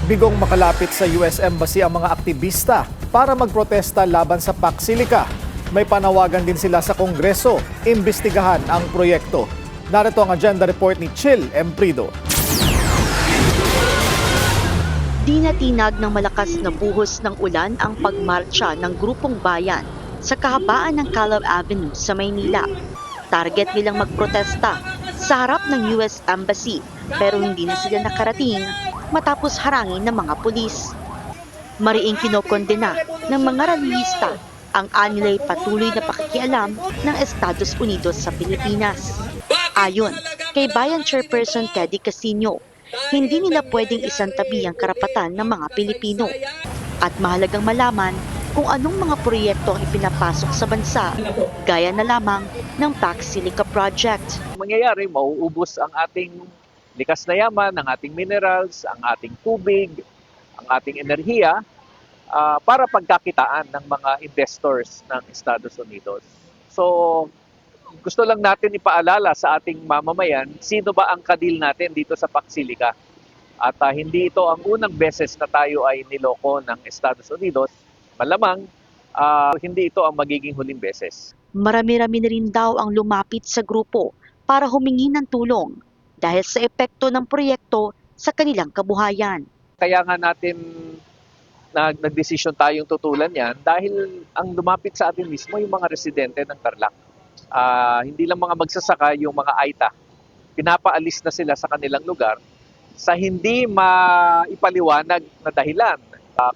Bigong makalapit sa US Embassy ang mga aktivista para magprotesta laban sa PAC Silica. May panawagan din sila sa Kongreso, imbestigahan ang proyekto. Narito ang agenda report ni Chill Emprido. Dinatinag ng malakas na buhos ng ulan ang pagmarcha ng grupong bayan sa kahabaan ng Calao Avenue sa Maynila. Target nilang magprotesta sa harap ng US Embassy pero hindi na sila nakarating matapos harangin ng mga pulis. Mariing kinokondena ng mga rallyista ang anilay patuloy na pakikialam ng Estados Unidos sa Pilipinas. Ayon kay Bayan Chairperson Teddy Casino, hindi nila pwedeng isantabi ang karapatan ng mga Pilipino at mahalagang malaman kung anong mga proyekto ang ipinapasok sa bansa gaya na lamang ng PAC Silica Project. Mangyayari, mauubos ang ating likas na yaman, ang ating minerals, ang ating tubig, ang ating enerhiya para pagkakitaan ng mga investors ng Estados Unidos. So, gusto lang natin ipaalala sa ating mamamayan, sino ba ang kadil natin dito sa PAC Silica. At hindi ito ang unang beses na tayo ay niloko ng Estados Unidos. Malamang, hindi ito ang magiging huling beses. Marami-rami na rin daw ang lumapit sa grupo para humingi ng tulong dahil sa epekto ng proyekto sa kanilang kabuhayan. Kaya nga natin nagdesisyon tayong tutulan yan dahil ang lumapit sa atin mismo yung mga residente ng Tarlac. Hindi lang mga magsasaka, yung mga AITA. Pinapaalis na sila sa kanilang lugar sa hindi maipaliwanag na dahilan.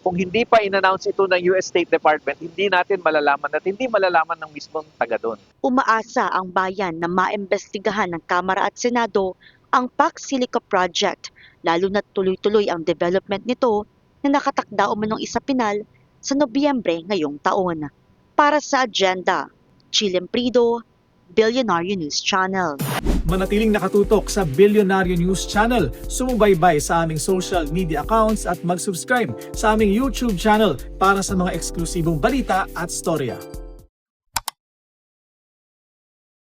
Kung hindi pa in-announce ito ng US State Department, hindi natin malalaman at hindi malalaman ng mismong taga doon. Umaasa ang bayan na maimbestigahan ng Kamara at Senado ang PAC Silica Project, lalo na tuloy-tuloy ang development nito na nakatakda umanong isapinal sa Nobyembre ngayong taon. Para sa agenda, Chill Emprido, Billionaire News Channel. Manatiling nakatutok sa Billionaire News Channel. Sumubaybay sa aming social media accounts at mag-subscribe sa aming YouTube channel para sa mga eksklusibong balita at storya.